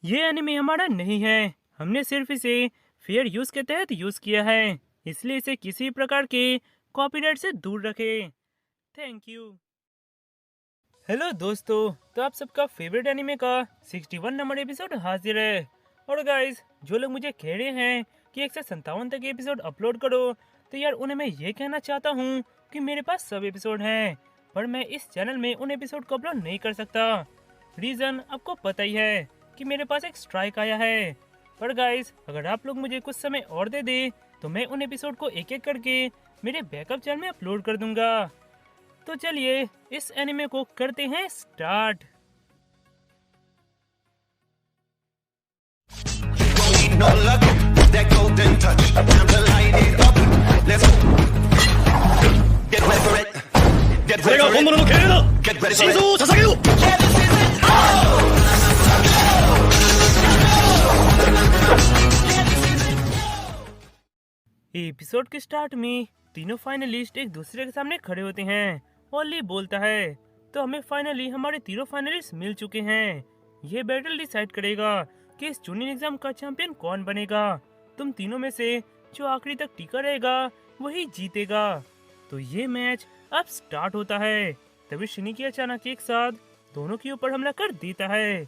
ये एनिमे हमारा नहीं है। हमने सिर्फ इसे फेयर यूज के तहत यूज किया है, इसलिए इसे किसी प्रकार के कॉपीराइट से दूर रखें। Thank you. हेलो दोस्तों, तो आप सबका फेवरेट एनिमे का 61 नंबर एपिसोड हाजिर है। और गाइस, जो लोग मुझे कह रहे हैं कि 157 तक एपिसोड अपलोड करो, तो यार उन्हें मैं ये कहना चाहता हूँ कि मेरे पास सब एपिसोड हैं, पर मैं इस चैनल में उन एपिसोड को अपलोड नहीं कर सकता। रीज़न आपको पता ही है कि मेरे पास एक स्ट्राइक आया है। पर गाइस, अगर आप लोग मुझे कुछ समय और दे दे, तो मैं उन एपिसोड को एक एक करके मेरे बैकअप चैनल में अपलोड कर दूंगा। तो चलिए इस एनिमे को करते हैं start. No luck, that golden touch. Time to light it up. Let's go. Get ready for it. Get これ ready が for 本 it. 物の敬礼だ Get ready 心 for 臓 it. を捧げよう episode के स्टार्ट में तीनों फाइनलिस्ट एक दूसरे के सामने खड़े होते हैं और ली बोलता है, तो हमें फाइनली हमारे तीनों फाइनलिस्ट मिल चुके हैं। ये बैटल डिसाइड करेगा कि इस चुनिंग एग्जाम का चैंपियन कौन बनेगा। तुम तीनों में से जो आखिरी तक टिका रहेगा वही जीतेगा। तो ये मैच अब स्टार्ट होता है। तभी शिनिकी अचानक एक साथ दोनों के ऊपर हमला कर देता है।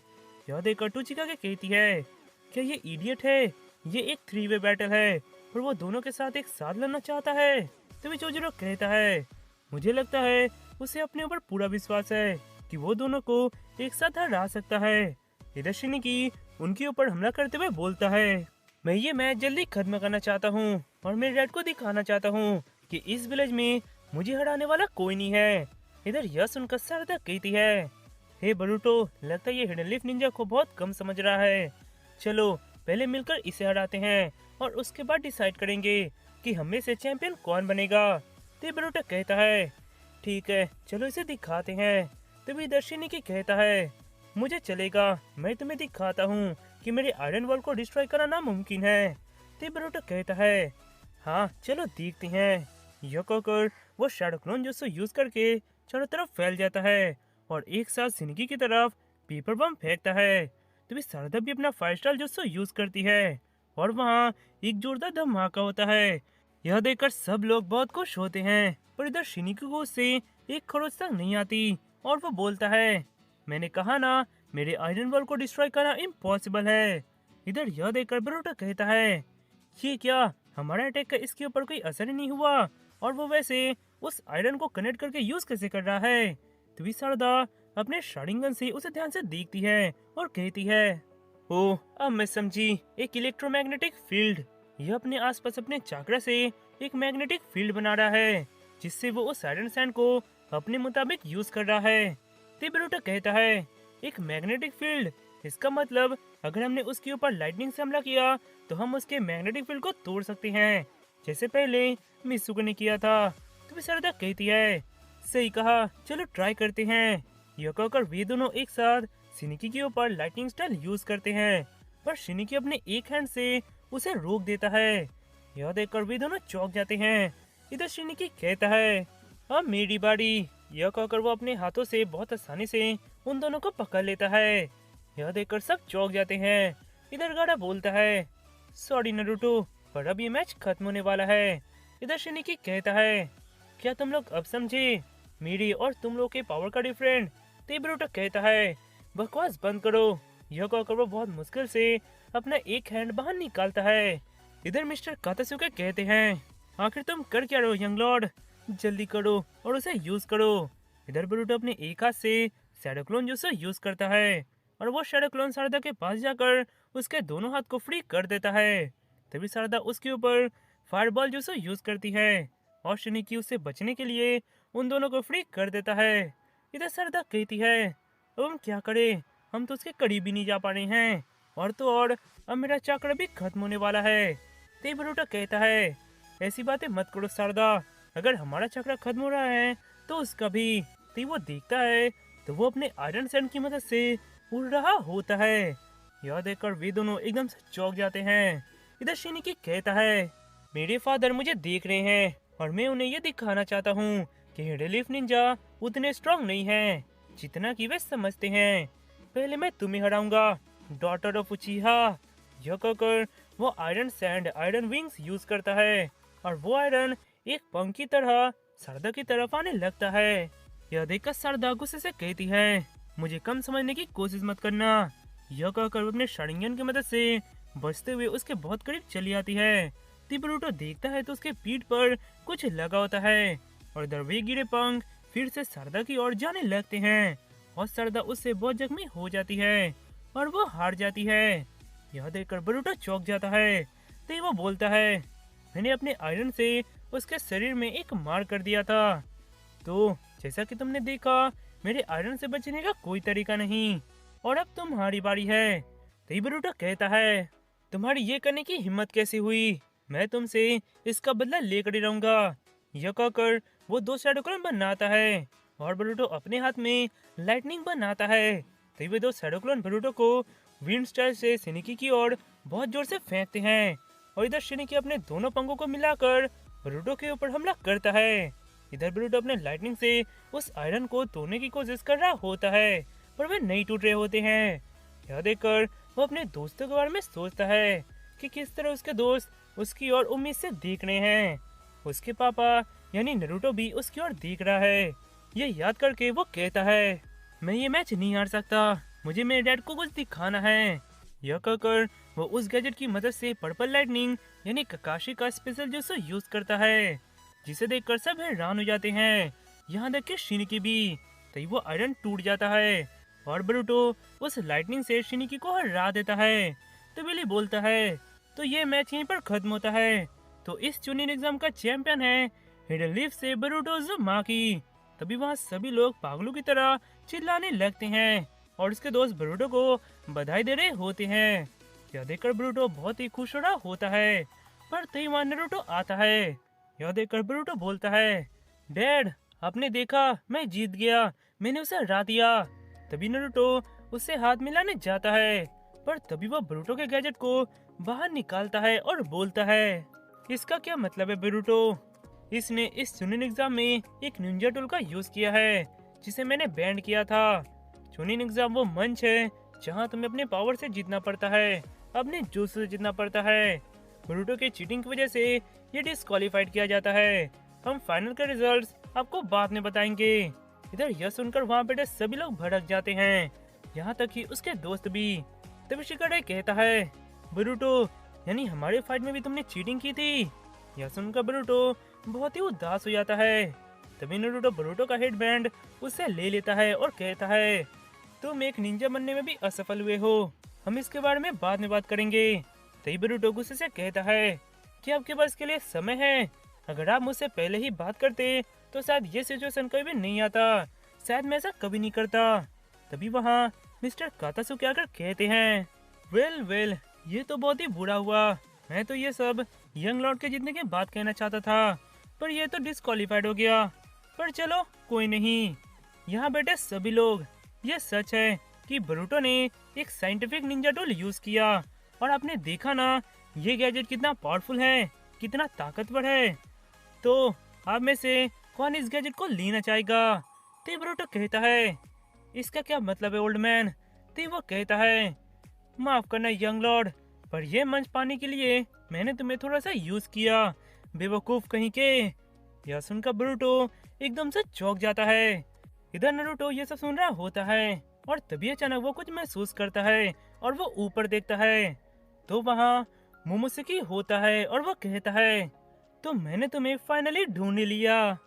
यह देखकर टुचिका के कहती है, क्या ये इडियट है? ये एक 3 वे बैटल है और वो दोनों के साथ एक साथ लड़ना चाहता है। तभी जोजोरो कहता है, मुझे लगता है उसे अपने ऊपर पूरा विश्वास है कि वो दोनों को एक साथ हरा सकता है। इधर शिनिकी उनके ऊपर हमला करते हुए बोलता है, मैं ये मैच जल्दी खत्म करना चाहता हूँ और मैं रेड को दिखाना चाहता हूँ कि इस विलेज में मुझे हराने वाला कोई नहीं है। इधर यह सुनकर सारदा कहती है, हे बरूटो, लगता है ये हिडन लीफ निंजा को बहुत कम समझ रहा है। चलो पहले मिलकर इसे हराते हैं और उसके बाद डिसाइड करेंगे कि हमें से चैंपियन कौन बनेगा। तो बरूटो कहता है, ठीक है, चलो इसे दिखाते हैं। तभी दर्शिनी की कहता है, मुझे चलेगा, मैं तुम्हें दिखाता हूँ कि मेरे आयरन वॉल को डिस्ट्रॉय करना नामुमकिन है। तो बरूटो कहता है, हाँ चलो देखते हैं। यह कहकर वो शैडो क्लोन jutsu यूज करके चारों तरफ फैल जाता है और एक साथ शिनिकी की तरफ पेपर बम फेंकता है। तभी शारदा भी अपना 5 स्टार jutsu यूज करती है और वहाँ एक जोरदार धमाका होता है। यह देखकर सब लोग बहुत खुश होते हैं, पर इधर शिनिकी को उससे एक खरोच तक नहीं आती और वो बोलता है, मैंने कहा ना, मेरे आयरन वॉल को डिस्ट्रॉय करना इम्पॉसिबल है। इधर यह देखकर बरूटो कहता है, ये क्या, हमारा अटैक का इसके ऊपर कोई असर ही नहीं हुआ और वो वैसे उस आयरन को कनेक्ट करके यूज कैसे कर रहा है। तभी शारदा अपने शारिंगन से उसे ध्यान से देखती है और कहती है, ओह अब मैं समझी, एक इलेक्ट्रोमैग्नेटिक फील्ड। यह अपने आसपास अपने चाकरा से एक मैग्नेटिक फील्ड बना रहा है, जिससे वो उस आयरन सैंड को अपने मुताबिक यूज कर रहा है। तभी बरूटो कहता है, एक मैग्नेटिक फील्ड, इसका मतलब अगर हमने उसके ऊपर लाइटनिंग से हमला किया तो हम उसके मैग्नेटिक फील्ड को तोड़ सकते हैं, जैसे पहले मित्सुको ने किया था। तभी शारदा कहती है, सही कहा, चलो ट्राई करते हैं। यह कहकर वे दोनों एक साथ शिनिकी के ऊपर लाइटनिंग स्टाइल यूज करते हैं, पर शिनिकी अपने एक हैंड से उसे रोक देता है। यह देखकर वे दोनों चौंक जाते हैं। इधर शिनिकी कहता है, अब मेरी बारी। यह कहकर वो अपने हाथों से बहुत आसानी से उन दोनों को पकड़ लेता है। यह देखकर सब चौंक जाते हैं। इधर गाड़ा बोलता है, सॉरी नारुतो, पर अब ये मैच खत्म होने वाला है। इधर शिनिकी कहता है, क्या तुम लोग अब समझे मेरी और तुम लोग के पावर का डिफरेंट। तो बरूटो कहता है, बकवास बंद करो। यह कहकर वो बहुत मुश्किल से अपना एक हैंड बाहर निकालता है। इधर मिस्टर कातासुके कहते हैं, आखिर तुम कर क्या रहे हो यंग लॉर्ड, जल्दी करो और उसे यूज करो। इधर बरूटो अपने एक हाथ से शैडो क्लोन jutsu यूज करता है और वो शैडो क्लोन शारदा के पास जाकर उसके दोनों हाथ को फ्री कर देता है। तभी शारदा उसके ऊपर फायरबॉल jutsu यूज करती है और शिनिकी उससे बचने के लिए उन दोनों को फ्री कर देता है। इधर शारदा कहती है, अब हम क्या करें, हम तो उसके करीब भी नहीं जा पा रहे हैं, और तो और अब मेरा चक्र भी खत्म होने वाला है। तभी बरूटो कहता है, ऐसी बातें मत करो शारदा, अगर हमारा चक्र खत्म हो रहा है तो उसका भी। तभी वो देखता है तो वो अपने आयरन सैंड की मदद से उड़ रहा होता है। यह देखकर वे दोनों एकदम से चौंक जाते हैं। इधर शिनिकी कहता है, मेरे फादर मुझे देख रहे हैं और मैं उन्हें ये दिखाना चाहता हूँ कि हिडन लीफ निंजा उतने स्ट्रांग नहीं हैं जितना कि वे समझते हैं। पहले मैं तुम्हें हराऊंगा डॉटर ऑफ उचिहा। यह कहकर वो iron sand iron wings use करता है और वो आयरन एक पंख की तरह सरदा की तरफ आने लगता है। यह देखकर सरदा गुस्से से कहती है, मुझे कम समझने की कोशिश मत करना। यह कहकर वो अपने शारिंगन की मदद से बचते हुए उसके बहुत करीब चली आती है। तब ब्रूटो देखता है तो उसके पीठ पर कुछ लगा होता है और इधर वे गिरे पंख फिर से सरदा की ओर जाने लगते हैं और सरदा उससे बहुत जख्मी हो जाती है और वो हार जाती है। यह देखकर ब्रूटो चौंक जाता है। तो वो बोलता है, मैंने अपने आयरन से उसके शरीर में एक मार कर दिया था, तो जैसा कि तुमने देखा मेरे आयरन से बचने का कोई तरीका नहीं और अब तुम्हारी बारी है। तभी ब्रूटो कहता है, तुम्हारी ये करने की हिम्मत कैसे हुई? मैं तुमसे इसका बदला लेकर ही रहूंगा। यह कहकर वो 2 शैडो क्लोन बनाता है और ब्रूटो अपने हाथ में लाइटनिंग बनाता है। तभी वे 2 शैडो क्लोन ब्रूटो को विंड स्टाइल से शिनिकी की ओर बहुत जोर से फेंकते हैं और इधर शिनिकी अपने दोनों पंखों को मिलाकर ब्रूटो के ऊपर हमला करता है। इधर ब्रूटो अपने लाइटनिंग से उस आयरन को तोड़ने की कोशिश कर रहा होता है पर वे नहीं टूट रहे होते हैं। यह देखकर वो अपने दोस्तों के बारे में सोचता है कि किस तरह उसके दोस्त उसकी ओर उम्मीद से देख रहे हैं। उसके पापा यानी नरूटो भी उसकी ओर देख रहा है। ये याद करके वो कहता है, मैं ये मैच नहीं हार सकता, मुझे मेरे डैड को कुछ दिखाना है। यह कहकर वो उस गैजेट की मदद से पर्पल लाइटनिंग यानी ककाशी का स्पेशल जूसो यूज करता है, जिसे देखकर सब हैरान हो जाते हैं, यहाँ तक कि शिनिकी भी। तभी वो आयरन टूट जाता है और ब्रूटो उस लाइटनिंग से शिनिकी को हरा देता है। तो बिली बोलता है, तो ये मैच यहीं पर खत्म होता है। तो इस चुनिन एग्जाम का चैंपियन है हिडन लीफ से ब्रूटो उज़ुमाकी। तभी वहाँ सभी लोग पागलों की तरह चिल्लाने लगते हैं और उसके दोस्त ब्रूटो को बधाई दे रहे होते हैं। यह देखकर ब्रूटो बहुत ही खुश हो रहा होता है पर तभी वहाँ नारुतो आता है। यह देखकर ब्रूटो बोलता है, डैड आपने देखा मैं जीत गया, मैंने उसे हरा दिया। तभी नारुतो उससे हाथ मिलाने जाता है पर तभी वो ब्रूटो के गैजेट को बाहर निकालता है और बोलता है, इसका क्या मतलब है ब्रूटो? इसने इस चुनिन एग्जाम में एक निंजा टूल का यूज किया है जिसे मैंने बैंड किया था। चुनिन एग्जाम वो मंच है जहां तुम्हें अपने पावर से जीतना पड़ता है, अपने जूस से जीतना पड़ता है। ब्रूटो के चीटिंग की वजह से ये डिस्क्वालीफाइड किया जाता है। हम फाइनल के रिजल्ट्स आपको बाद में बताएंगे। इधर यह सुनकर वहाँ बैठे सभी लोग भड़क जाते हैं, यहाँ तक कि उसके दोस्त भी। तभी शिकारे कहता है, ब्रूटो यानी हमारे फाइट में भी तुमने चीटिंग की थी? यह सुनकर ब्रूटो बहुत ही उदास हो जाता है। तभी नारुतो ब्रूटो का हेडबैंड उससे ले लेता है और कहता है, तुम एक निंजा बनने में भी असफल हुए हो, हम इसके बारे में बाद में बात करेंगे। तभी ब्रूटो गुस्से से कहता है कि आपके पास के लिए समय है, अगर आप मुझसे पहले ही बात करते तो शायद ये सिचुएशन कभी भी नहीं आता, शायद मैं ऐसा कभी नहीं करता। तभी वहाँ मिस्टर कातासुके आकर कहते हैं, वेल ये तो बहुत ही बुरा हुआ, मैं तो ये सब यंग लॉर्ड के जीतने की बात कहना चाहता था पर ये तो डिस्क्वालीफाइड हो गया। पर चलो कोई नहीं, यहाँ बैठे सभी लोग, ये सच है कि ब्रूटो ने एक साइंटिफिक निंजा टूल यूज किया और आपने देखा ना ये गैजेट कितना पावरफुल है, कितना ताकतवर है। तो आप में से कौन इस गैजेट को लेना चाहेगा? तो ब्रूटो कहता है, इसका क्या मतलब है ओल्ड मैन? तो वो कहता है, माफ करना यंग लॉर्ड, पर यह मंच पाने के लिए मैंने तुम्हें थोड़ा सा यूज किया, बेवकूफ कहीं के। यह सुनकर ब्रूटो एकदम से चौंक जाता है। इधर नारुतो ये सब सुन रहा होता है और तभी अचानक वो कुछ महसूस करता है और वो ऊपर देखता है तो वहाँ मोमोसुकी होता है और वो कहता है, तो मैंने तुम्हें फाइनली ढूंढ लिया।